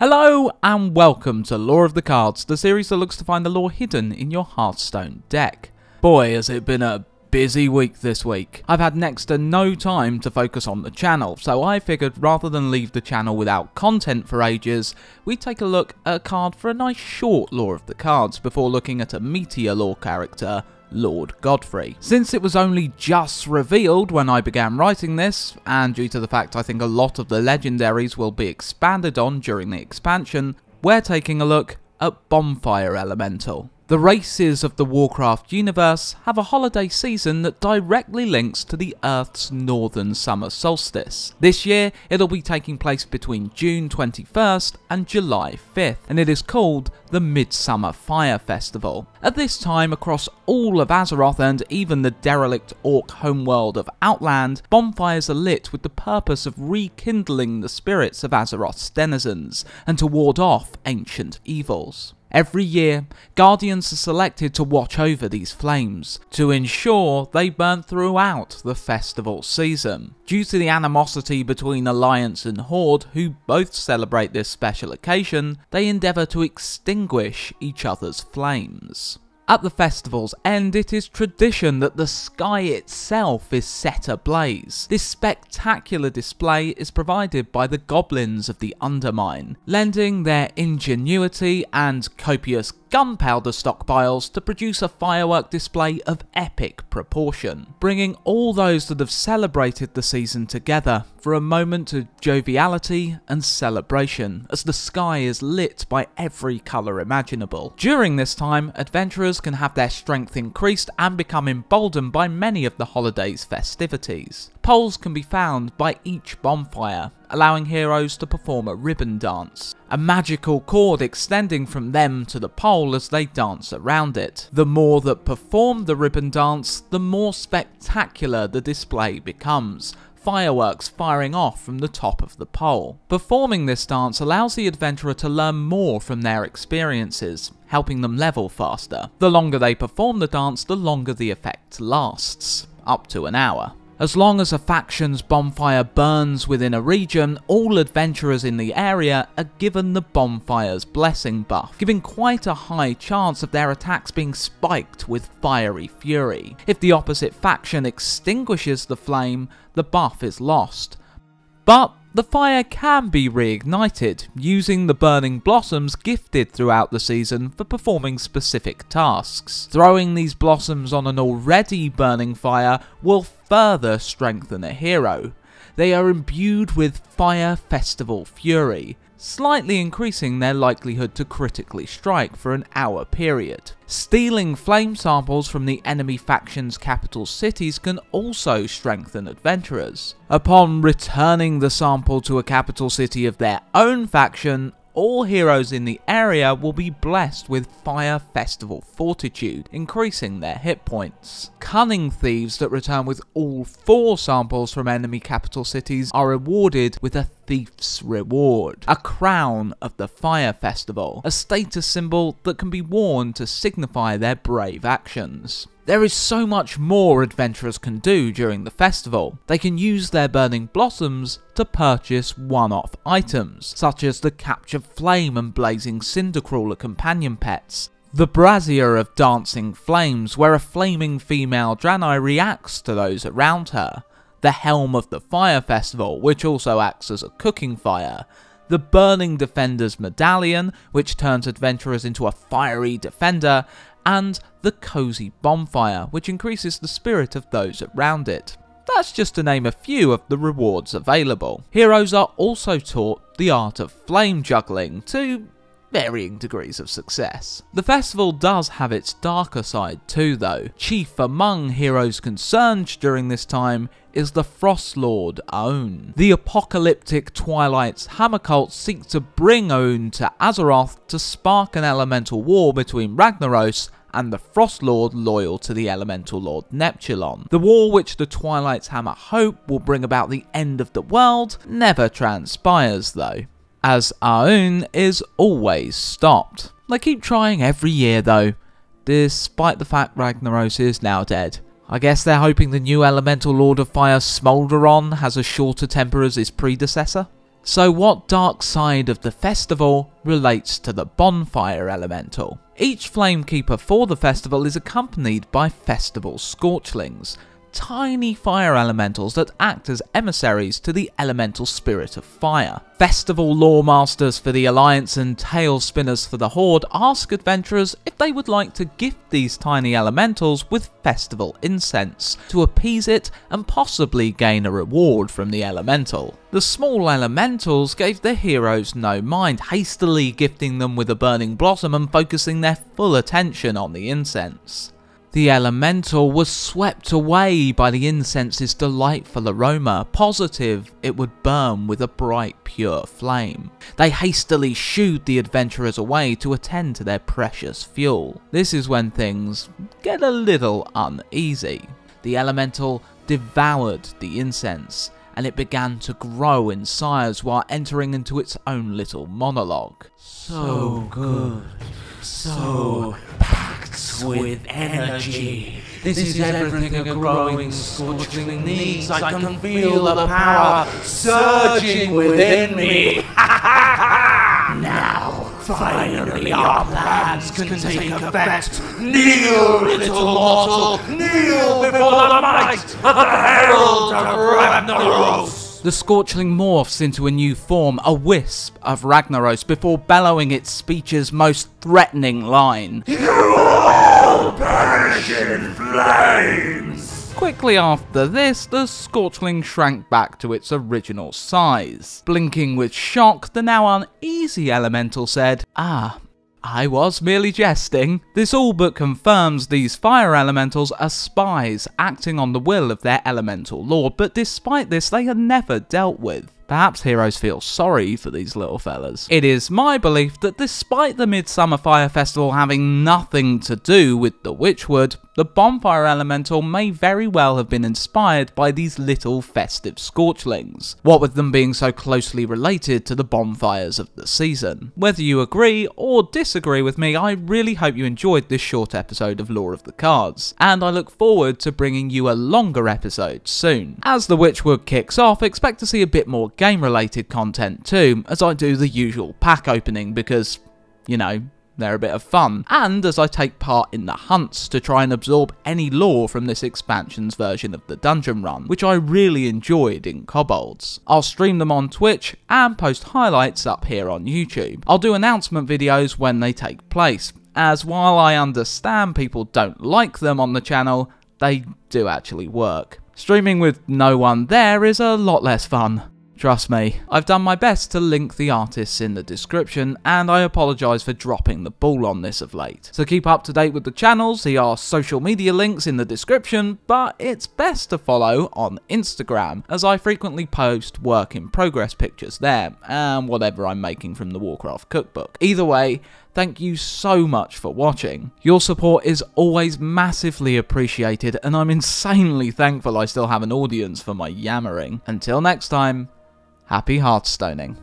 Hello and welcome to Lore of the Cards, the series that looks to find the lore hidden in your Hearthstone deck. Boy, has it been a busy week this week. I've had next to no time to focus on the channel, so I figured rather than leave the channel without content for ages, we'd take a look at a card for a nice short Lore of the Cards before looking at a meatier lore character, Lord Godfrey. Since it was only just revealed when I began writing this, and due to the fact I think a lot of the legendaries will be expanded on during the expansion, we're taking a look at Bonfire Elemental. The races of the Warcraft universe have a holiday season that directly links to the Earth's northern summer solstice. This year, it'll be taking place between June 21st and July 5th, and it is called the Midsummer Fire Festival. At this time, across all of Azeroth and even the derelict orc homeworld of Outland, bonfires are lit with the purpose of rekindling the spirits of Azeroth's denizens and to ward off ancient evils. Every year, Guardians are selected to watch over these flames, to ensure they burn throughout the festival season. Due to the animosity between Alliance and Horde, who both celebrate this special occasion, they endeavour to extinguish each other's flames. At the festival's end, it is tradition that the sky itself is set ablaze. This spectacular display is provided by the goblins of the Undermine, lending their ingenuity and copious gunpowder stockpiles to produce a firework display of epic proportion, bringing all those that have celebrated the season together for a moment of joviality and celebration as the sky is lit by every colour imaginable. During this time, adventurers can have their strength increased and become emboldened by many of the holiday's festivities. Poles can be found by each bonfire, allowing heroes to perform a ribbon dance, a magical cord extending from them to the pole as they dance around it. The more that perform the ribbon dance, the more spectacular the display becomes, fireworks firing off from the top of the pole. Performing this dance allows the adventurer to learn more from their experiences, helping them level faster. The longer they perform the dance, the longer the effect lasts, up to an hour. As long as a faction's bonfire burns within a region, all adventurers in the area are given the bonfire's blessing buff, giving quite a high chance of their attacks being spiked with fiery fury. If the opposite faction extinguishes the flame, the buff is lost. But the fire can be reignited, using the burning blossoms gifted throughout the season for performing specific tasks. Throwing these blossoms on an already burning fire will further strengthen a hero. They are imbued with Fire Festival Fury, slightly increasing their likelihood to critically strike for an hour period. Stealing flame samples from the enemy faction's capital cities can also strengthen adventurers. Upon returning the sample to a capital city of their own faction, all heroes in the area will be blessed with Fire Festival Fortitude, increasing their hit points. Cunning thieves that return with all 4 samples from enemy capital cities are rewarded with a Thief's Reward, a crown of the Fire Festival, a status symbol that can be worn to signify their brave actions. There is so much more adventurers can do during the festival. They can use their burning blossoms to purchase one-off items, such as the Captured Flame and Blazing Cindercrawler companion pets, the Brazier of Dancing Flames, where a flaming female Draenei reacts to those around her, the Helm of the Fire Festival, which also acts as a cooking fire, the Burning Defender's Medallion, which turns adventurers into a fiery defender, and the Cozy Bonfire, which increases the spirit of those around it. That's just to name a few of the rewards available. Heroes are also taught the art of flame juggling to varying degrees of success. The festival does have its darker side too though. Chief among heroes concerned during this time is the Frost Lord Ahune. The apocalyptic Twilight's hammer cult seeks to bring Ahune to Azeroth to spark an elemental war between Ragnaros and the Frost Lord loyal to the Elemental Lord Neptulon. The war which the Twilight's hammer hope will bring about the end of the world never transpires though, as Ahune is always stopped. They keep trying every year though, despite the fact Ragnaros is now dead. I guess they're hoping the new Elemental Lord of Fire Smolderon has a shorter temper as his predecessor. So what dark side of the festival relates to the Bonfire Elemental? Each Flamekeeper for the festival is accompanied by festival Scorchlings, tiny fire elementals that act as emissaries to the elemental spirit of fire. Festival lore masters for the Alliance and tail spinners for the Horde ask adventurers if they would like to gift these tiny elementals with festival incense to appease it and possibly gain a reward from the elemental. The small elementals gave the heroes no mind, hastily gifting them with a burning blossom and focusing their full attention on the incense. The elemental was swept away by the incense's delightful aroma, positive it would burn with a bright pure flame. They hastily shooed the adventurers away to attend to their precious fuel. This is when things get a little uneasy. The elemental devoured the incense, and it began to grow in size while entering into its own little monologue. So good, so packed with energy. This is everything a growing Scorchling needs. I can feel the power surging within me. Now, finally our plans can take effect. Kneel, little mortal, kneel before the might of the Herald of Ragnaros. The Scorchling morphs into a new form, a wisp of Ragnaros, before bellowing its speech's most threatening line. You all perish in flames! Quickly after this, the Scorchling shrank back to its original size. Blinking with shock, the now uneasy elemental said, I was merely jesting. This all but confirms these fire elementals are spies acting on the will of their elemental lord, but despite this they are never dealt with. Perhaps heroes feel sorry for these little fellas. It is my belief that despite the Midsummer Fire Festival having nothing to do with the Witchwood, the Bonfire Elemental may very well have been inspired by these little festive Scorchlings, what with them being so closely related to the bonfires of the season. Whether you agree or disagree with me, I really hope you enjoyed this short episode of Lore of the Cards, and I look forward to bringing you a longer episode soon. As the Witchwood kicks off, expect to see a bit more game-related content too, as I do the usual pack opening because, you know, they're a bit of fun, and as I take part in the hunts to try and absorb any lore from this expansion's version of the dungeon run, which I really enjoyed in Kobolds. I'll stream them on Twitch and post highlights up here on YouTube. I'll do announcement videos when they take place, as while I understand people don't like them on the channel, they do actually work. Streaming with no one there is a lot less fun. Trust me, I've done my best to link the artists in the description, and I apologise for dropping the ball on this of late. So keep up to date with the channels, see our social media links in the description, but it's best to follow on Instagram, as I frequently post work in progress pictures there, and whatever I'm making from the Warcraft cookbook. Either way, thank you so much for watching. Your support is always massively appreciated, and I'm insanely thankful I still have an audience for my yammering. Until next time, happy Hearthstoning.